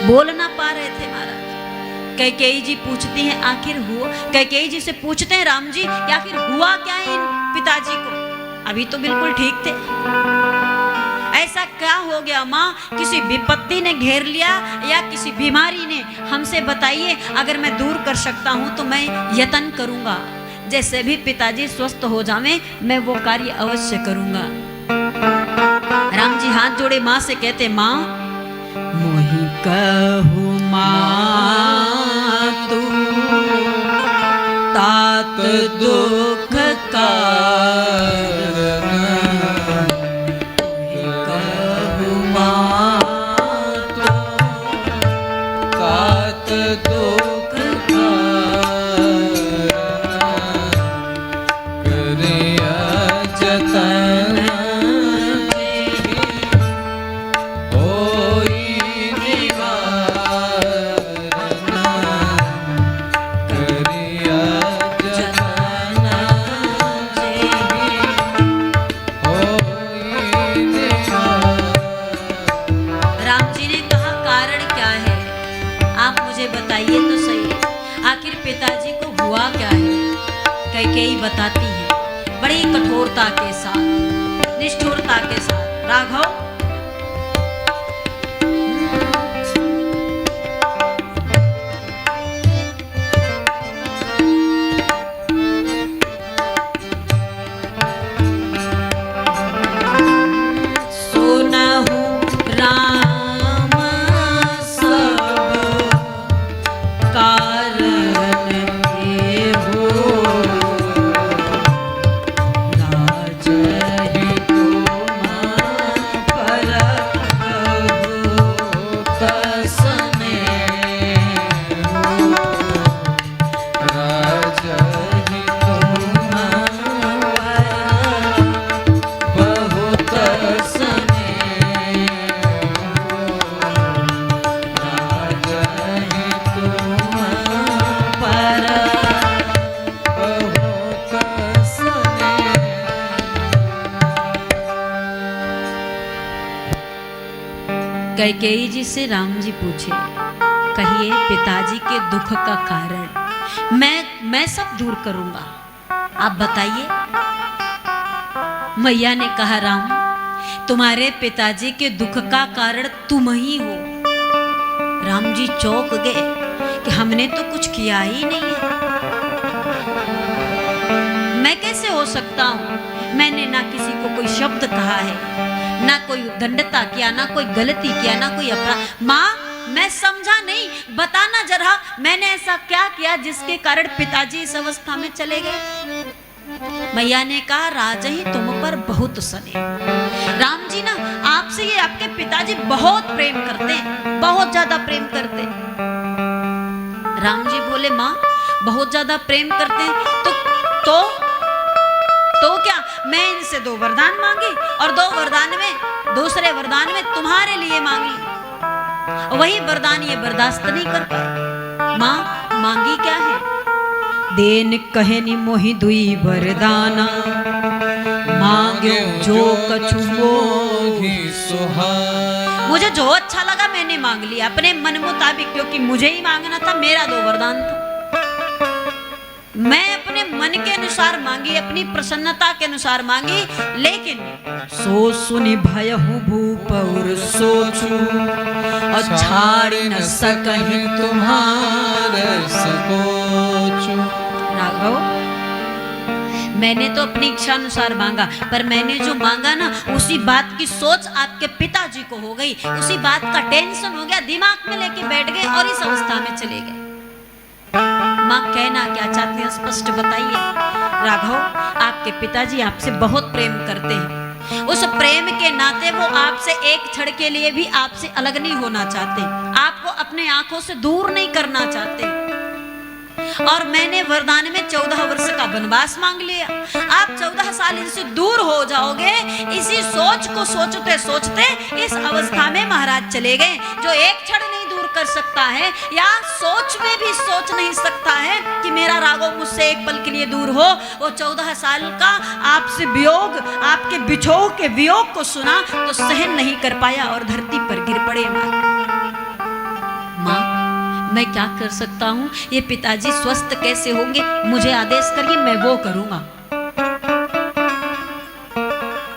बोल ना पा रहे थे महाराज। कैकेयी जी पूछती हैं आखिर हुआ, कैकेयी जी से पूछते हैं राम जी कि आखिर हुआ क्या है इन पिताजी को? अभी तो बिल्कुल ठीक थे, ऐसा क्या हो गया माँ? किसी विपत्ति ने घेर लिया या किसी बीमारी ने? हमसे बताइए, अगर मैं दूर कर सकता हूँ तो मैं यत्न करूँगा। जैसे भी पिताजी स्वस्थ हो जावें, मैं वो कार्य अवश्य करूँगा। राम जी हाथ जोड़े माँ से कहते, माँ मोहि कहु माँ तू तात दुख कारण, बताइए तो सही, आखिर पिताजी को हुआ क्या है? कैकेयी बताती है बड़ी कठोरता के साथ, निष्ठुरता के साथ, राघव कैकेयी जी से राम जी पूछे, कहिए पिताजी के दुख का कारण मैं सब दूर करूंगा, आप बताइए। मैया ने कहा, राम तुम्हारे पिताजी के दुख का कारण तुम ही हो। राम जी चौंक गए कि हमने तो कुछ किया ही नहीं है, मैं कैसे हो सकता हूं? मैंने ना किसी को कोई शब्द कहा है, ना कोई दंडता किया, ना कोई गलती किया, ना कोई अपराध। माँ मैं समझा नहीं, बताना जरा मैंने ऐसा क्या किया जिसके कारण पिताजी इस अवस्था में चले गए। मैया ने कहा, राजा ही तुम पर बहुत सने। राम जी ना आपसे ये आपके पिताजी बहुत प्रेम करते हैं, बहुत ज्यादा प्रेम करते हैं। राम जी बोले, माँ बहुत ज्यादा प्रेम करते हैं तो क्या मैं इनसे 2 वरदान मांगी और 2 वरदान में दूसरे वरदान में तुम्हारे लिए मांगी, वही वरदान ये बर्दाश्त नहीं कर पाए। माँ मांगी क्या है? देन कहनी मोहि दुई वरदाना, मांग्यो जो कछु मोहि सुहाना। मुझे जो अच्छा लगा मैंने मांग लिया अपने मन मुताबिक, क्योंकि मुझे ही मांगना था, मेरा 2 वरदान था। मैं अपने मन के अनुसार मांगी, अपनी प्रसन्नता के अनुसार मांगी, लेकिन सो सुनि भयहु भूप और सोचू, और छाड़ न सकहि तुम्हारे सकोचू। राघव मैंने तो अपनी इच्छा अनुसार मांगा, पर मैंने जो मांगा ना उसी बात की सोच आपके पिताजी को हो गई, उसी बात का टेंशन हो गया, दिमाग में लेके बैठ गए और इस अवस्था में चले गए। माँ कहना क्या चाहती हैं स्पष्ट बताइए। राघव आपके पिताजी आपसे बहुत प्रेम करते हैं, उस प्रेम के नाते वो आपसे एक क्षण के लिए भी आपसे अलग नहीं होना चाहते, आपको अपने आंखों से दूर नहीं करना चाहते। और मैंने वरदान में 14 वर्ष का वनवास मांग लिया, आप 14 साल इनसे दूर हो जाओगे, इसी सोच को सोचते सोचते इस अवस्था में महाराज चले गए। जो एक क्षण नहीं दूर कर सकता है या सोच में भी सोच नहीं सकता है कि मेरा राघव मुझसे एक पल के लिए दूर हो, वो 14 साल का आपसे वियोग, आपके बिछोह के वियोग को सुना तो सहन नहीं कर पाया और धरती पर गिर पड़े। माँ मैं क्या कर सकता हूँ, ये पिताजी स्वस्थ कैसे होंगे, मुझे आदेश करिए मैं वो करूंगा।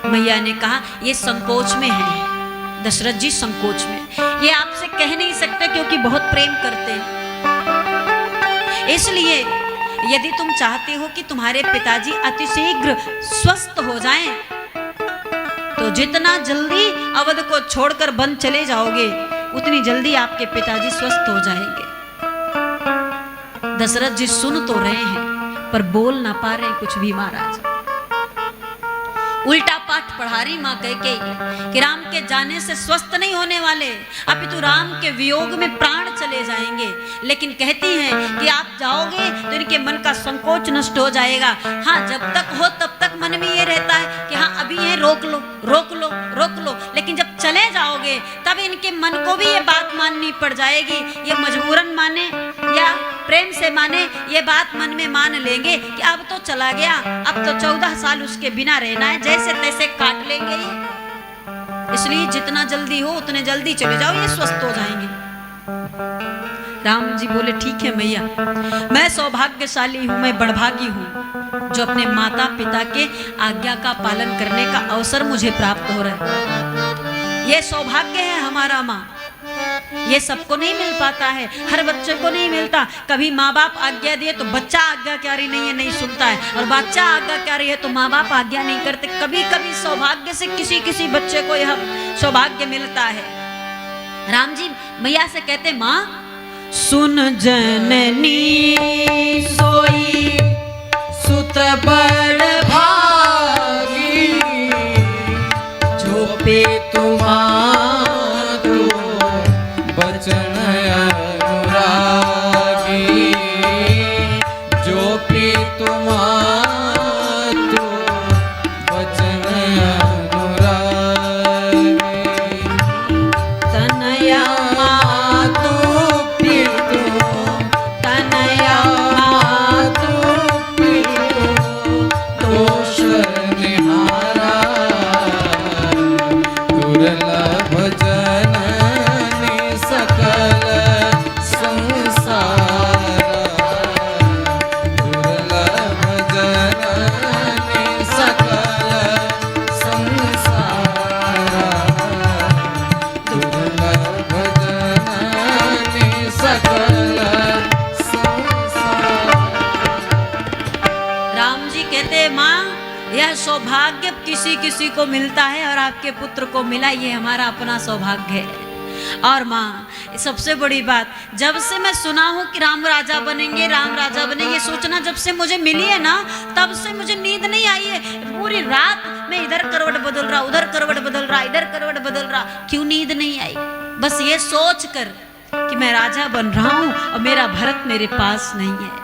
मैया ने कहा, ये संकोच में है दशरथ जी, संकोच में, ये आपसे कह नहीं सकते क्योंकि बहुत प्रेम करते हैं। इसलिए यदि तुम चाहते हो कि तुम्हारे पिताजी अतिशीघ्र स्वस्थ हो जाएं, तो जितना जल्दी अवध को छोड़कर वन चले जाओगे उतनी जल्दी आपके पिताजी स्वस्थ हो जाएंगे। दशरथ जी सुन तो रहे हैं पर बोल ना पा रहे कुछ भी। महाराज उल्टा पाठ पढ़ा रही माँ कैकेयी कि राम के जाने से स्वस्थ नहीं होने वाले, अपितु राम के वियोग में प्राण चले जाएंगे। लेकिन कहती हैं कि आप जाओगे तो इनके मन का संकोच नष्ट हो जाएगा। हाँ जब तक हो तब तक मन में ये रहता है कि हाँ अभी ये रोक लो रोक लो रोक लो, लेकिन जब चले जाओगे तब इनके मन को भी ये बात माननी पड़ जाएगी। ये मजबूरन माने या प्रेम से माने, ये बात मन में मान लेंगे कि अब तो चला गया, अब तो 14 साल उसके बिना रहना है, जैसे तैसे काट लेंगे। इसलिए जितना जल्दी हो उतने जल्दी चले जाओ, ये स्वस्थ हो जाएंगे। राम जी बोले, ठीक है मैया, मैं सौभाग्यशाली हूँ, मैं बड़भागी हूँ जो अपने माता पिता के आज्ञा का पालन करने का अवसर मुझे प्राप्त हो रहा है। ये सौभाग्य है हमारा माँ, ये सबको नहीं मिल पाता है, हर बच्चे को नहीं मिलता। कभी माँ बाप आज्ञा दिए तो बच्चा आज्ञाकारी नहीं है, नहीं सुनता है, और बच्चा आज्ञाकारी है तो माँ बाप आज्ञा नहीं करते। कभी कभी सौभाग्य से किसी किसी बच्चे को यह सौभाग्य मिलता है। राम जी मैया से कहते, माँ सुन जननी सोई सुत बड़ भागी, जो पे तुम्हारा बचन अनुरागी, जो पी तुम्हारो बचन अनुरागी। तनया मातु पितु, तनया मातु पितु, दोष निहारा दुर्लभ भाग्य किसी किसी को मिलता है और आपके पुत्र को मिला, ये हमारा अपना सौभाग्य है। और माँ, सबसे बड़ी बात, जब से मैं सुना हूँ कि राम राजा बनेंगे, राम राजा बनेंगे, सोचना जब से मुझे मिली है ना, तब से मुझे नींद नहीं आई है। पूरी रात मैं इधर करवट बदल रहा, उधर करवट बदल रहा, इधर करवट बदल रहा, क्यों नींद नहीं आई? बस ये सोच कर कि मैं राजा बन रहा हूँ और मेरा भरत मेरे पास नहीं है।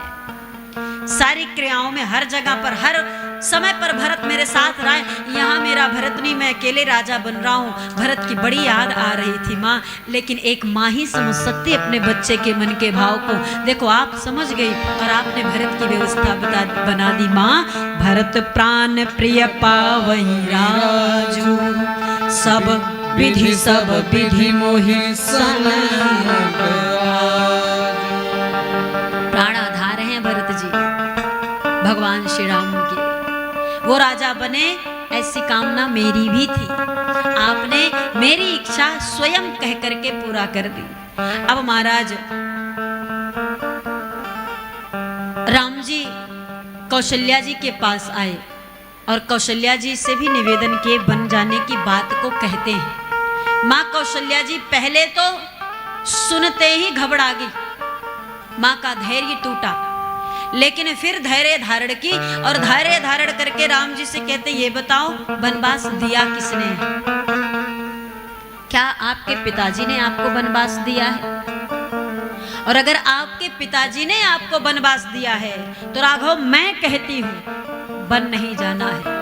सारी क्रियाओं में, हर जगह पर, हर समय पर भरत मेरे साथ रहा है। यहाँ मेरा भरत नहीं, मैं अकेले राजा बन रहा हूँ। भरत की बड़ी याद आ रही थी माँ, लेकिन एक माँ ही समझ सकती अपने बच्चे के मन के भाव को। देखो, आप समझ गई और आपने भरत की व्यवस्था बना दी माँ। भरत प्राण प्रिय पावई राजू, सब विधि सब विधि मोहि प्राण आधार हैं भरत जी भगवान श्री राम के। वो राजा बने, ऐसी कामना मेरी भी थी। आपने मेरी इच्छा स्वयं कह करके पूरा कर दी। अब महाराज राम जी कौशल्या जी के पास आए और कौशल्या जी से भी निवेदन किए, बन जाने की बात को कहते हैं। माँ कौशल्या जी पहले तो सुनते ही घबरा गई, माँ का धैर्य टूटा, लेकिन फिर धैर्य धारण की और धैर्य धारण करके राम जी से कहते, ये बताओ वनवास दिया किसने है? क्या आपके पिताजी ने आपको वनवास दिया है? और अगर आपके पिताजी ने आपको वनवास दिया है तो राघव मैं कहती हूं वन नहीं जाना है।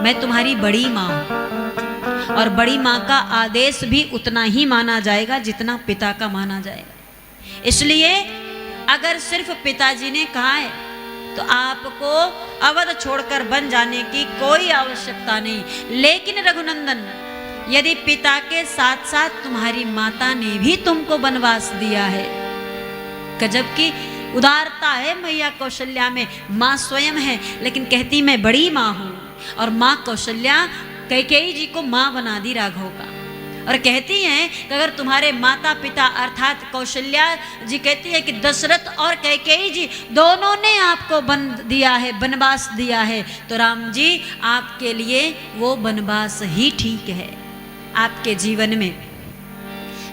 मैं तुम्हारी बड़ी माँ हूं और बड़ी माँ का आदेश भी उतना ही माना जाएगा जितना पिता का माना जाएगा। इसलिए अगर सिर्फ पिताजी ने कहा है तो आपको अवध छोड़कर वन जाने की कोई आवश्यकता नहीं। लेकिन रघुनंदन, यदि पिता के साथ साथ तुम्हारी माता ने भी तुमको वनवास दिया है, गजब की उदारता है मैया कौशल्या में। माँ स्वयं है लेकिन कहती मैं बड़ी माँ हूँ, और माँ कौशल्या कैकेयी जी को माँ बना दी राघव का। और कहती हैं कि अगर तुम्हारे माता पिता अर्थात कौशल्या जी कहती है कि दशरथ और कैकेयी जी दोनों ने आपको वनवास दिया है, तो राम जी आपके लिए वो वनवास ही ठीक है। आपके जीवन में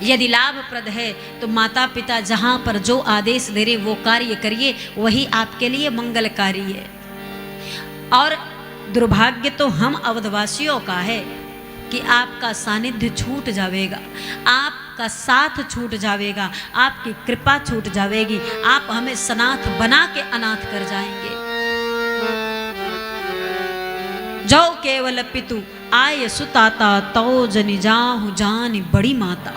यदि लाभप्रद है तो माता पिता जहाँ पर जो आदेश दे रहे वो कार्य करिए, वही आपके लिए मंगलकारी है। और दुर्भाग्य तो हम अवधवासियों का है कि आपका सानिध्य छूट जाएगा, आपका साथ छूट जाएगा, आपकी कृपा छूट जाएगी, आप हमें सनाथ बना के अनाथ कर जाएंगे। जो केवल पितु आय सुताता तो जनि जाहु जानी बड़ी माता।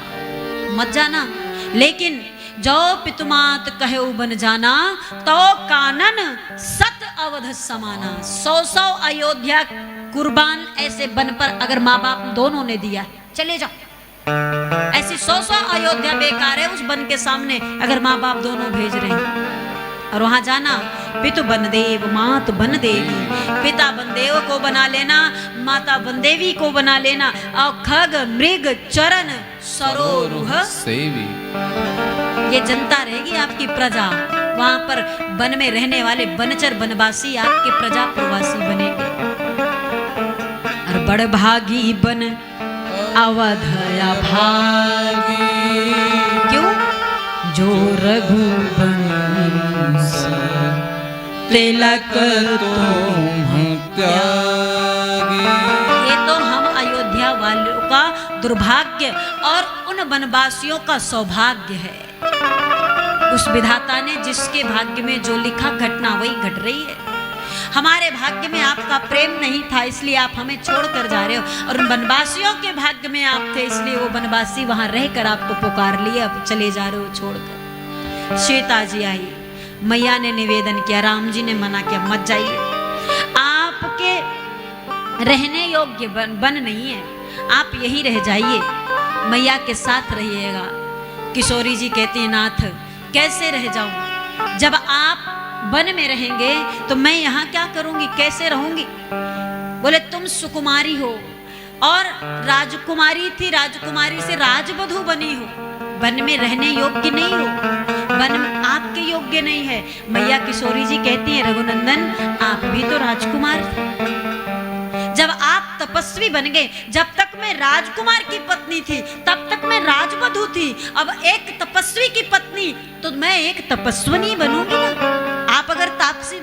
मत जाना, लेकिन जो पितुमात कहे बन जाना तो कानन सत अवध समाना। 100 अयोध्या कुर्बान ऐसे बन पर अगर माँ बाप दोनों ने दिया, चले जाओ। ऐसी 100 अयोध्या बेकार है उस बन के सामने अगर माँ बाप दोनों भेज रहे हैं। और वहां जाना, पितु बन देव मात बन देवी, पिता बन देव को बना लेना, माता बन देवी को बना लेना, और खग मृग चरण सरोरुह सेवी। ये जनता रहेगी आपकी प्रजा। वहां पर वन में रहने वाले बनचर बनवासी आपके प्रजा प्रवासी बनेंगे। और बड़ भागी बन अवधया भागी, क्यों? जो रघुवंश तिलक तुम त्यागी। ये तो हम अयोध्या वालों का दुर्भाग्य और उन वनवासियों का सौभाग्य है। उस विधाता ने जिसके भाग्य में जो लिखा घटना वही घट रही है। हमारे भाग्य में आपका प्रेम नहीं था इसलिए आप हमें छोड़ कर जा रहे हो, और उन वनवासियों के भाग्य में आप थे इसलिए वो वनवासी वहां रहकर आपको पुकार लिए, अब चले जा रहे हो छोड़कर। सीता जी आई, मैया ने निवेदन किया, राम जी ने मना किया मत जाइए, आपके रहने योग्य वन नहीं है, आप यही रह जाइए, मैया के साथ रहिएगा। किशोरी जी कहती है नाथ कैसे रह जाऊं, जब आप वन में रहेंगे तो मैं यहाँ क्या करूंगी, कैसे रहूंगी? बोले तुम सुकुमारी हो और राजकुमारी थी, राजकुमारी से राजवधू बनी हो, वन में रहने योग्य नहीं हो। वन आपके योग्य नहीं है। मैया किशोरी जी कहती हैं, रघुनंदन आप भी तो राजकुमार थे। जब आप तपस्वी बन गए, जब तक मैं राजकुमार की पत्नी थी तब तक मैं राजवधू थी। अब एक तपस्वी की पत्नी तो मैं एक तपस्विनी बनूंगी ना। आप अगर तापसी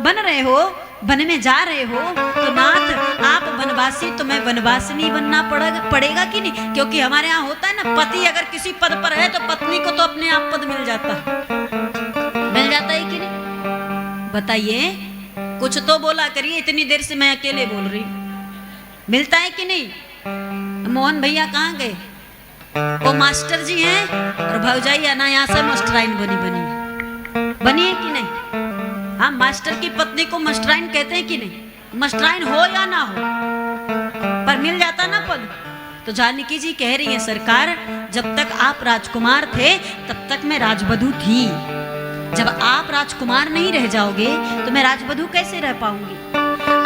बन रहे हो, वन में जा रहे हो, तो नाथ आप वनवासी तो मैं वनवासिनी बनना पड़ेगा कि नहीं? क्योंकि हमारे यहाँ होता है ना, पति अगर किसी पद पर है तो पत्नी को तो अपने आप पद मिल जाता है कि नहीं? बताइए, कुछ तो बोला करिए, इतनी देर से मैं अकेले बोल रही हूँ। मिलता है कि नहीं? मोहन भैया कहाँ गए? वो मास्टर जी हैं और भौजाई अनायासा मास्टराइन बनी है कि नहीं? हाँ, मास्टर की पत्नी को मास्टराइन कहते हैं कि नहीं? मास्टराइन हो या ना हो, पर मिल जाता ना पद। तो जानकी जी कह रही हैं, सरकार जब तक आप राजकुमार थे तब तक मैं राजवधू थी। जब आप राजकुमार नहीं रह जाओगे तो मैं राजवधू कैसे रह पाऊंगी?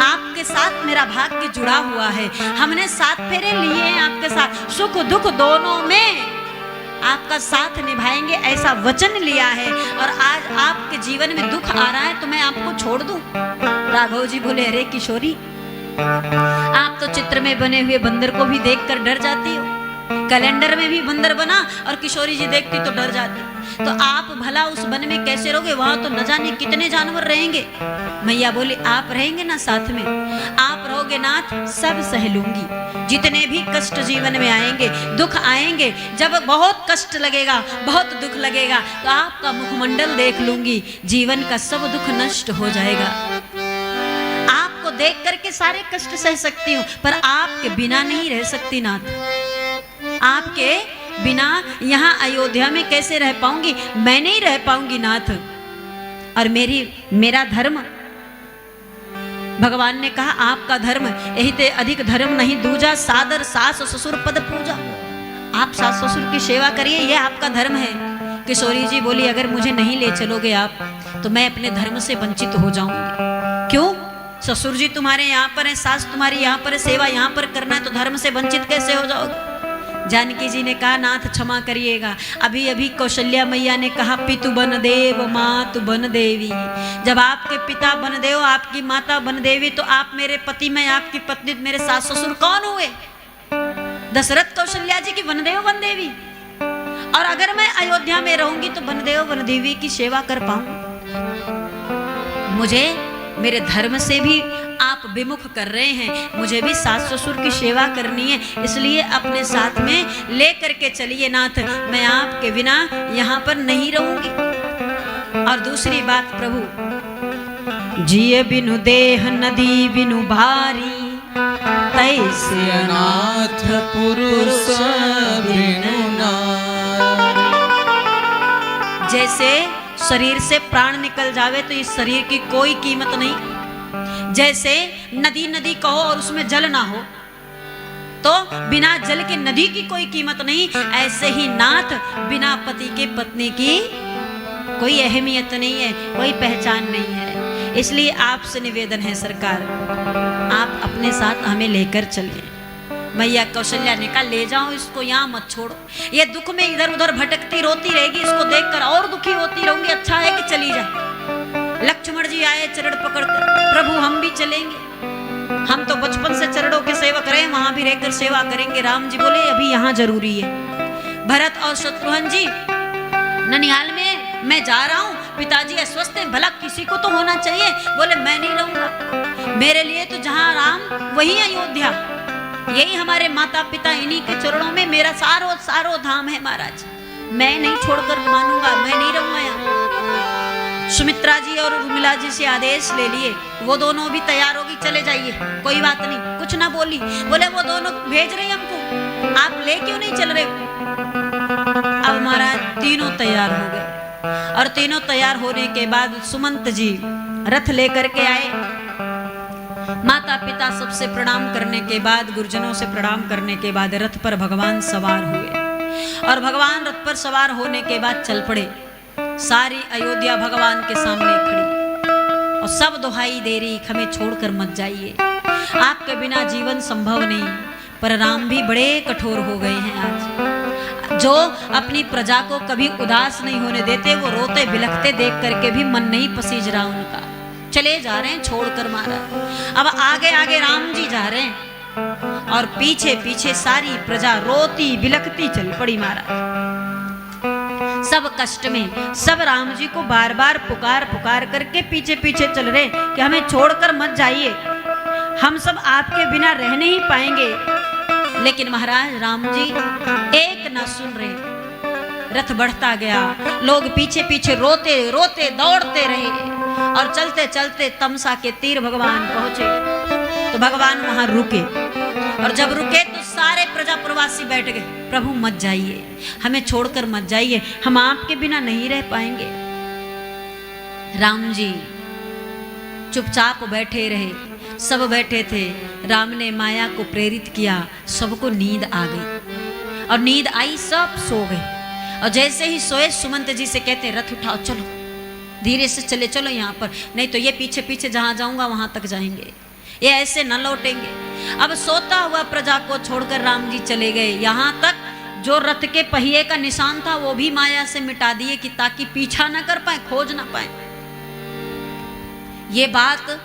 आपके साथ मेरा भाग्य जुड़ा हुआ है। हमने 7 फेरे लिए हैं आपके साथ, सुख दुख दोनों में आपका साथ निभाएंगे ऐसा वचन लिया है। और आज आपके जीवन में दुख आ रहा है तो मैं आपको छोड़ दूं? राघव जी बोले, अरे किशोरी, आप तो चित्र में बने हुए बंदर को भी देखकर डर जाती हो। कैलेंडर में भी बंदर बना और किशोरी जी देखती तो डर जाती। तो आप भला उस वन में कैसे रहोगे? वहां तो न जाने कितने जानवर रहेंगे। मैया बोली, आप रहेंगे ना साथ में? आप रहोगे नाथ, सब सह लूंगी। जितने भी कष्ट जीवन में आएंगे, दुख आएंगे, जब बहुत कष्ट लगेगा, बहुत दुख लगेगा, तो आपका मुखमंडल देख लूंगी, जीवन का सब दुख नष्ट हो जाएगा। आपको देख करके सारे कष्ट सह सकती हूँ, पर आपके बिना नहीं रह सकती नाथ। आपके बिना यहाँ अयोध्या में कैसे रह पाऊंगी? मैं नहीं रह पाऊंगी नाथ। और मेरा धर्म, भगवान ने कहा आपका धर्म यही ते अधिक धर्म नहीं दूजा, सादर सास ससुर पद पूजा। आप सास ससुर की सेवा करिए, ये आपका धर्म है। किशोरी जी बोली, अगर मुझे नहीं ले चलोगे आप तो मैं अपने धर्म से वंचित हो जाऊंगी। क्यों? ससुर जी तुम्हारे यहाँ पर है, सास तुम्हारी यहाँ पर है, सेवा यहाँ पर करना है, तो धर्म से वंचित कैसे हो जाओगे? जानकी जी ने कहा, नाथ क्षमा करिएगा, अभी अभी कौशल्या मैया ने कहा, पितु बन देव मातु बन देवी। जब आपके पिता बन देव, आपकी माता बन देवी, तो आप मेरे पति, मैं आपकी पत्नी, मेरे सास ससुर कौन हुए? दशरथ कौशल्या जी की वन देव वन देवी। और अगर मैं अयोध्या में रहूंगी तो वन देव वन देवी की सेवा कर पाऊं? मुझे मेरे धर्म से भी आप विमुख कर रहे हैं, मुझे भी सास ससुर की सेवा करनी है, इसलिए अपने साथ में ले करके चलिए नाथ, मैं आपके बिना यहाँ पर नहीं रहूंगी। और दूसरी बात, प्रभु जिए बिनु देह नदी बिनु भारी, तैसे अनाथ पुरुष बिनु नारी। जैसे शरीर से प्राण निकल जावे तो इस शरीर की कोई कीमत नहीं। जैसे नदी नदी कहो और उसमें जल ना हो तो बिना जल के नदी की कोई कीमत नहीं, ऐसे ही नाथ बिना पति के पत्नी की कोई अहमियत नहीं है, कोई पहचान नहीं है। इसलिए आपसे निवेदन है सरकार, आप अपने साथ हमें लेकर चलिए। मैया कौशल्या ने कहा, ले जाओ इसको, यहाँ मत छोड़ो, ये दुख में इधर उधर भटकती रोती रहेगी, इसको देखकर और दुखी होती रहूंगी, अच्छा है कि चली जाए। लक्ष्मण जी आए चरण पकड़कर, प्रभु हम भी चलेंगे, हम तो बचपन से चरणों के सेवक रहे, वहां भी रहकर सेवा करेंगे। राम जी बोले, अभी यहाँ जरूरी है। भरत और शत्रुघ्न जी, ननिहाल में मैं जा रहा हूँ, पिताजी अस्वस्थ हैं, भला किसी को तो होना चाहिए। बोले, मैं नहीं रहूंगा, मेरे लिए तो जहाँ राम वही अयोध्या, यही हमारे माता पिता, इन्हीं के चरणों में मेरा सारो सारो धाम है महाराज, मैं नहीं छोड़कर मानूंगा, मैं नहीं रहूंगा यहाँ। सुमित्रा जी और उर्मिला जी से आदेश ले लिए, वो दोनों भी तैयार होगी, चले जाइए, कोई बात नहीं, कुछ ना बोली। बोले, वो दोनों भेज रहे हमको, आप ले क्यों नहीं चल रहे? अब महाराज तीनों तैयार हो गए, और तीनों तैयार होने के बाद सुमंत जी रथ लेकर के आए। माता पिता सबसे प्रणाम करने के बाद, गुरुजनों से प्रणाम करने के बाद रथ पर भगवान सवार हुए, और भगवान रथ पर सवार होने के बाद चल पड़े। सारी अयोध्या भगवान के सामने खड़ी और सब दुहाई दे रही, हमें छोड़कर मत जाइए, आपके बिना जीवन संभव नहीं। पर राम भी बड़े कठोर हो गए हैं आज। जो अपनी प्रजा को कभी उदास नहीं होने देते, वो रोते बिलखते देख करके भी मन नहीं पसीज रहा उनका। चले जा रहे हैं छोड़कर महाराज। अब आगे आगे राम जी जा रहे हैं और पीछे पीछे सारी प्रजा रोती बिलखती चल पड़ी महाराज। सब कष्ट में, सब राम जी को बार बार पुकार पुकार करके पीछे पीछे चल रहे कि हमें छोड़कर मत जाइए, हम सब आपके बिना रह नहीं पाएंगे। लेकिन महाराज राम जी एक ना सुन रहे। रथ बढ़ता गया, लोग पीछे पीछे रोते रोते दौड़ते रहे और चलते चलते तमसा के तीर भगवान पहुंचे तो भगवान वहां रुके। और जब रुके तो सारे प्रजा प्रवासी बैठ गए। प्रभु मत जाइए, हमें छोड़कर मत जाइए, हम आपके बिना नहीं रह पाएंगे। राम जी चुपचाप बैठे रहे, सब बैठे थे। राम ने माया को प्रेरित किया, सबको नींद आ गई और नींद आई, सब सो गए। और जैसे ही सोए सुमंत जी से कहते रथ उठाओ, चलो धीरे से चले, चलो यहाँ पर, नहीं तो ये पीछे पीछे जहाँ जाऊंगा वहां तक जाएंगे, ये ऐसे न लौटेंगे। अब सोता हुआ प्रजा को छोड़कर राम जी चले गए। यहाँ तक जो रथ के पहिए का निशान था वो भी माया से मिटा दिए कि ताकि पीछा न कर पाए, खोज न पाए। ये बात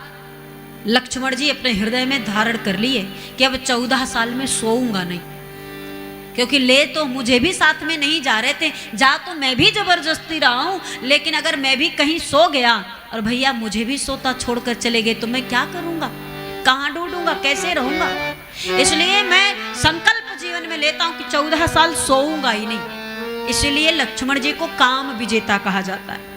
लक्ष्मण जी अपने हृदय में धारण कर लिए कि अब 14 साल में सोऊंगा नहीं, क्योंकि ले तो मुझे भी साथ में नहीं जा रहे थे, जा तो मैं भी जबरदस्ती रहा हूं, लेकिन अगर मैं भी कहीं सो गया और भैया मुझे भी सोता छोड़कर चले गए तो मैं क्या करूंगा, कहाँ ढूंढूंगा, कैसे रहूंगा। इसलिए मैं संकल्प जीवन में लेता हूं कि 14 साल सोऊंगा ही नहीं। इसलिए लक्ष्मण जी को काम विजेता कहा जाता है।